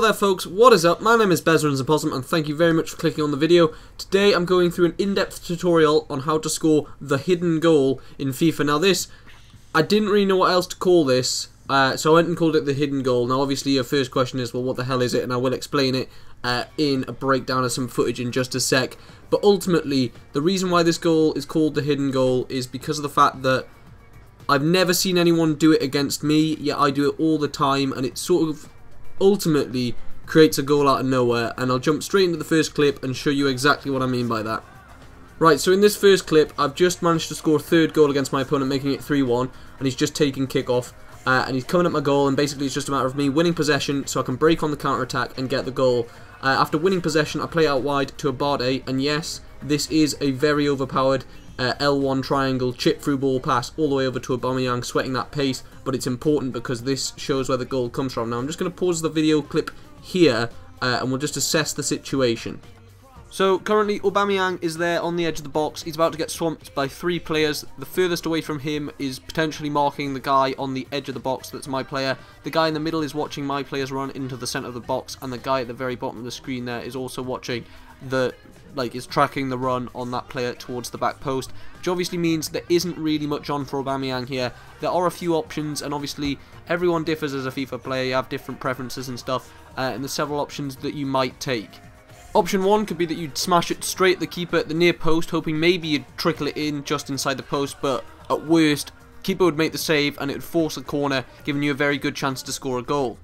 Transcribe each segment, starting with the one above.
there folks, what is up? My name is Bezrans and Possum and thank you very much for clicking on the video. Today I'm going through an in-depth tutorial on how to score the hidden goal in FIFA. Now this, I didn't really know what else to call this, so I went and called it the hidden goal. Now obviously your first question is, well, what the hell is it? And I will explain it in a breakdown of some footage in just a sec. But ultimately, the reason why this goal is called the hidden goal is because of the fact that I've never seen anyone do it against me, yet I do it all the time, and it sort of ultimately creates a goal out of nowhere. And I'll jump straight into the first clip and show you exactly what I mean by that. Right, so in this first clip, I've just managed to score a third goal against my opponent, making it 3-1, and he's just taking kickoff, and he's coming at my goal, and basically it's just a matter of me winning possession so I can break on the counter-attack and get the goal. After winning possession, I play out wide to Abade, and yes, this is a very overpowered L1 triangle chip through ball pass all the way over to Aubameyang, sweating that pace, but it's important because this shows where the goal comes from. Now I'm just going to pause the video clip here and we'll just assess the situation. So currently Aubameyang is there on the edge of the box. He's about to get swamped by 3 players. The furthest away from him is potentially marking the guy on the edge of the box. That's my player. The guy in the middle is watching my players run into the centre of the box, and the guy at the very bottom of the screen there is also watching is tracking the run on that player towards the back post, which obviously means there isn't really much on for Aubameyang here. There are a few options, and obviously everyone differs as a FIFA player. You have different preferences and stuff, and there's several options that you might take. Option 1 could be that you'd smash it straight at the keeper at the near post, hoping maybe you'd trickle it in just inside the post, but at worst, keeper would make the save and it would force a corner, giving you a very good chance to score a goal.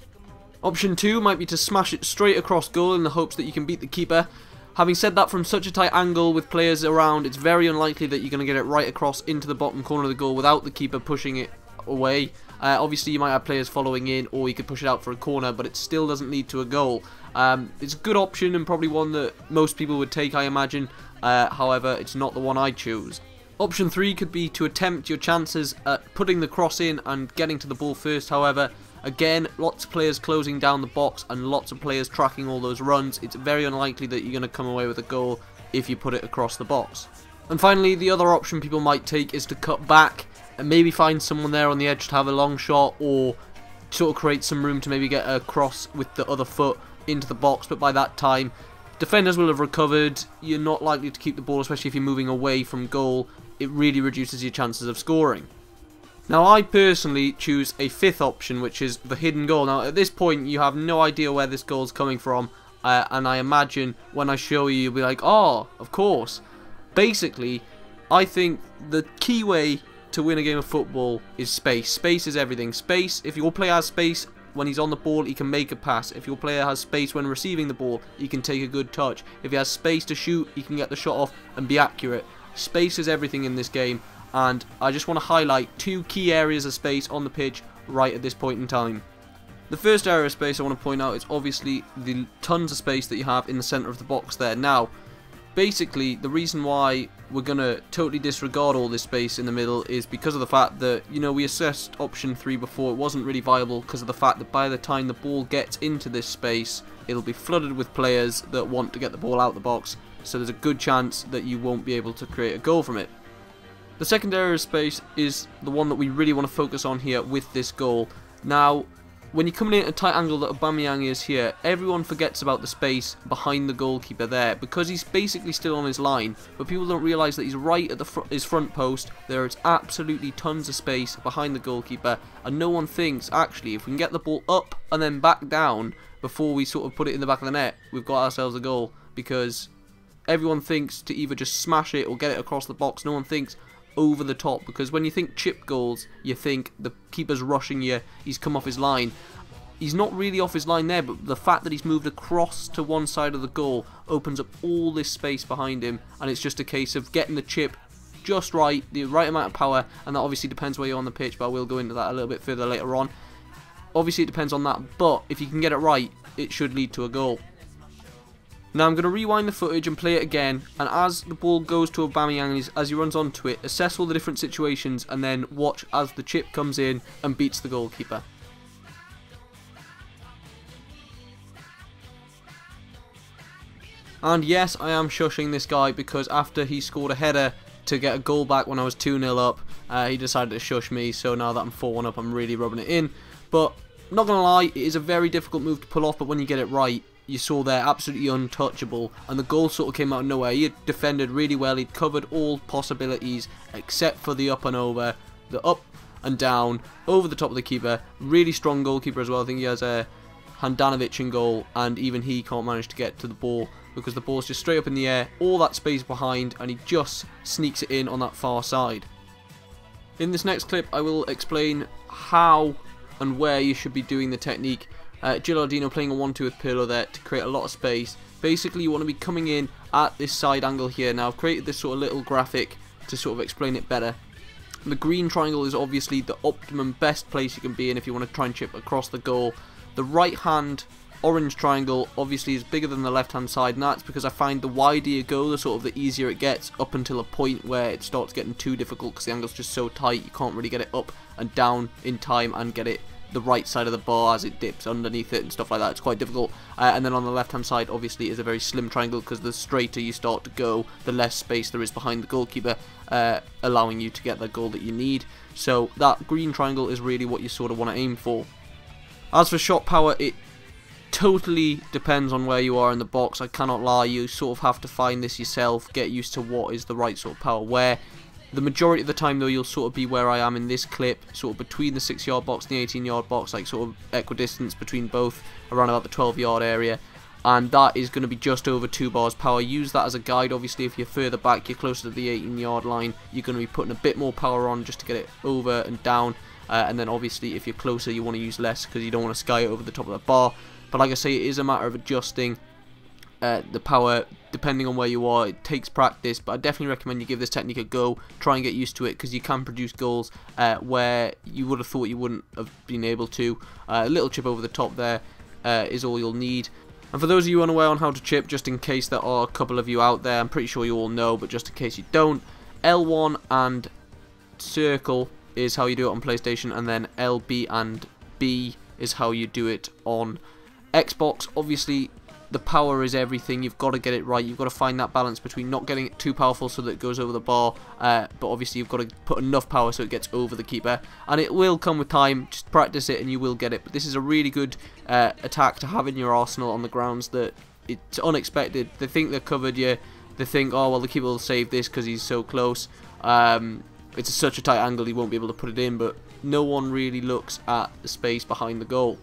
Option 2 might be to smash it straight across goal in the hopes that you can beat the keeper. Having said that, from such a tight angle with players around, it's very unlikely that you're going to get it right across into the bottom corner of the goal without the keeper pushing it away. Obviously you might have players following in, or you could push it out for a corner, but it still doesn't lead to a goal. It's a good option and probably one that most people would take, I imagine. However, it's not the one I choose. Option 3 could be to attempt your chances at putting the cross in and getting to the ball first. However, again, lots of players closing down the box and lots of players tracking all those runs. It's very unlikely that you're going to come away with a goal if you put it across the box. And finally, the other option people might take is to cut back and maybe find someone there on the edge to have a long shot, or sort of create some room to maybe get a cross with the other foot into the box. But by that time, defenders will have recovered. You're not likely to keep the ball, especially if you're moving away from goal. It really reduces your chances of scoring. Now I personally choose a 5th option, which is the hidden goal. Now at this point you have no idea where this goal is coming from, and I imagine when I show you you'll be like, oh, of course. Basically, I think the key way to win a game of football is space. Space is everything. Space, if your player has space when he's on the ball, he can make a pass. If your player has space when receiving the ball, he can take a good touch. If he has space to shoot, he can get the shot off and be accurate. Space is everything in this game, and I just want to highlight 2 key areas of space on the pitch right at this point in time. The first area of space I want to point out is obviously the tons of space that you have in the centre of the box there. Now, basically, the reason why we're going to totally disregard all this space in the middle is because of the fact that, you know, we assessed option 3 before. It wasn't really viable because of the fact that by the time the ball gets into this space, it'll be flooded with players that want to get the ball out of the box, so there's a good chance that you won't be able to create a goal from it. The second area of space is the one that we really want to focus on here with this goal. Now, when you're coming in at a tight angle that Aubameyang is here, everyone forgets about the space behind the goalkeeper there, because he's basically still on his line, but people don't realise that he's right at his front post. There is absolutely tons of space behind the goalkeeper, and no one thinks, actually, if we can get the ball up and then back down before we sort of put it in the back of the net, we've got ourselves a goal, because everyone thinks to either just smash it or get it across the box. No one thinks over the top, because when you think chip goals, you think the keeper's rushing you, he's come off his line. He's not really off his line there, but the fact that he's moved across to one side of the goal opens up all this space behind him, and it's just a case of getting the chip just right, the right amount of power, and that obviously depends where you're on the pitch, but I will go into that a little bit further later on. Obviously it depends on that, but if you can get it right, it should lead to a goal. Now I'm going to rewind the footage and play it again, and as the ball goes to Aubameyang, as he runs onto it, assess all the different situations and then watch as the chip comes in and beats the goalkeeper. And yes, I am shushing this guy because after he scored a header to get a goal back when I was 2-0 up, he decided to shush me, so now that I'm 4-1 up I'm really rubbing it in. But Not gonna lie, it is a very difficult move to pull off, but when you get it right, you saw there, absolutely untouchable, and the goal sort of came out of nowhere. He had defended really well, he'd covered all possibilities except for the up and over, the up and down, over the top of the keeper. Really strong goalkeeper as well. I think he has a Handanovic in goal, and even he can't manage to get to the ball because the ball's just straight up in the air, all that space behind, and he just sneaks it in on that far side. In this next clip, I will explain how and where you should be doing the technique. Gilardino playing a 1-2 with Pirlo there to create a lot of space. Basically, you want to be coming in at this side angle here. Now, I've created this sort of little graphic to sort of explain it better. The green triangle is obviously the optimum best place you can be in if you want to try and chip across the goal. The right hand orange triangle obviously is bigger than the left hand side, and that's because I find the wider you go, the sort of the easier it gets, up until a point where it starts getting too difficult because the angle's just so tight you can't really get it up and down in time and get it the right side of the bar as it dips underneath it and stuff like that. It's quite difficult. And then on the left hand side obviously is a very slim triangle because the straighter you start to go, the less space there is behind the goalkeeper, allowing you to get the goal that you need. So that green triangle is really what you sort of want to aim for. As for shot power, it totally depends on where you are in the box. I cannot lie, you sort of have to find this yourself, get used to what is the right sort of power where. The majority of the time though, you'll sort of be where I am in this clip, sort of between the 6-yard box and the 18-yard box, like sort of equidistance between both, around about the 12-yard area, and that is going to be just over 2 bars power. Use that as a guide. Obviously if you're further back, you're closer to the 18-yard line, you're going to be putting a bit more power on just to get it over and down, and then obviously if you're closer you want to use less because you don't want to sky it over the top of the bar. But like I say, it is a matter of adjusting the power depending on where you are. It takes practice, but I definitely recommend you give this technique a go. Try and get used to it because you can produce goals where you would have thought you wouldn't have been able to. A little chip over the top there is all you'll need. And for those of you unaware on how to chip, just in case there are a couple of you out there, I'm pretty sure you all know, but just in case you don't, L1 and circle is how you do it on PlayStation, and then LB and B is how you do it on Xbox. Obviously the power is everything. You've got to get it right. You've got to find that balance between not getting it too powerful so that it goes over the bar, but obviously you've got to put enough power so it gets over the keeper, and it will come with time. Just practice it and you will get it. But this is a really good attack to have in your arsenal on the grounds that it's unexpected. They think they're covered you. They think, oh well, the keeper will save this because he's so close. It's such a tight angle he won't be able to put it in, but no one really looks at the space behind the goal.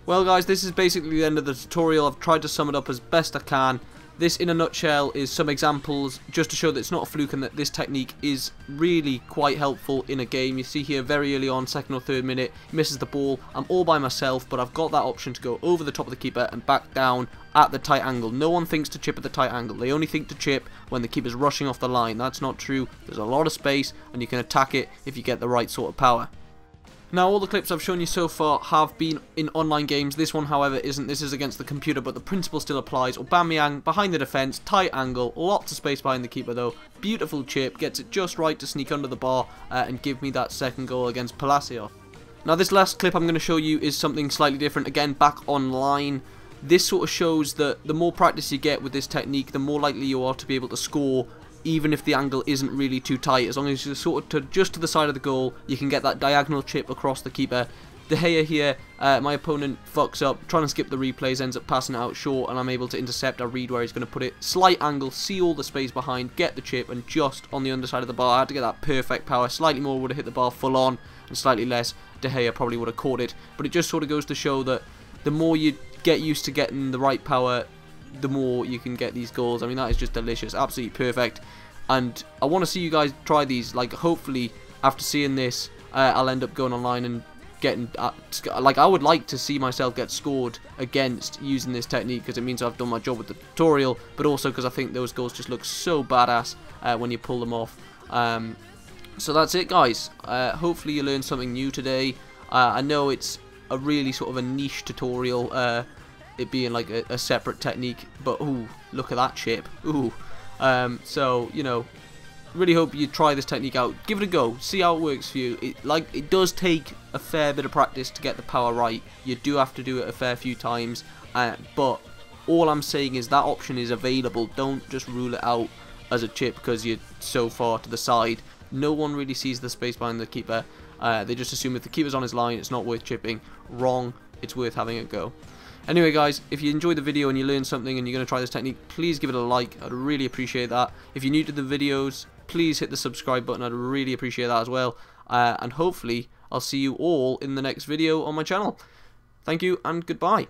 Well guys, this is basically the end of the tutorial. I've tried to sum it up as best I can. This in a nutshell is some examples just to show that it's not a fluke and that this technique is really quite helpful in a game. You see here very early on, 2nd or 3rd minute, he misses the ball. I'm all by myself, but I've got that option to go over the top of the keeper and back down at the tight angle. No one thinks to chip at the tight angle. They only think to chip when the keeper's rushing off the line. That's not true. There's a lot of space and you can attack it if you get the right sort of power. Now, all the clips I've shown you so far have been in online games. This one, however, isn't. This is against the computer, but the principle still applies. Aubameyang behind the defence, tight angle, lots of space behind the keeper though. Beautiful chip, gets it just right to sneak under the bar and give me that second goal against Palacio. Now, this last clip I'm going to show you is something slightly different. Again, back online. This sort of shows that the more practice you get with this technique, the more likely you are to be able to score, even if the angle isn't really too tight. As long as you're sort of just to the side of the goal, you can get that diagonal chip across the keeper. De Gea here, my opponent fucks up, trying to skip the replays, ends up passing it out short, and I'm able to intercept. I read where he's going to put it. Slight angle, see all the space behind, get the chip, and just on the underside of the bar. I had to get that perfect power. Slightly more would have hit the bar full on, and slightly less, De Gea probably would have caught it. But it just sort of goes to show that the more you get used to getting the right power, the more you can get these goals. I mean, that is just delicious, absolutely perfect. And I want to see you guys try these. Like, hopefully after seeing this, I'll end up going online and getting like, I would like to see myself get scored against using this technique, because it means I've done my job with the tutorial, but also because I think those goals just look so badass when you pull them off. So that's it, guys. Hopefully you learned something new today. I know it's a really sort of a niche tutorial, it being like a separate technique, but ooh, look at that chip. Ooh. So, you know, really hope you try this technique out. Give it a go, see how it works for you. It does take a fair bit of practice to get the power right. You do have to do it a fair few times, but all I'm saying is that option is available. Don't just rule it out as a chip because you're so far to the side. No one really sees the space behind the keeper, They just assume if the keeper's on his line, it's not worth chipping. Wrong. It's worth having a go. Anyway, guys, if you enjoyed the video and you learned something and you're going to try this technique, please give it a like. I'd really appreciate that. If you're new to the videos, please hit the subscribe button. I'd really appreciate that as well. And hopefully, I'll see you all in the next video on my channel. Thank you and goodbye.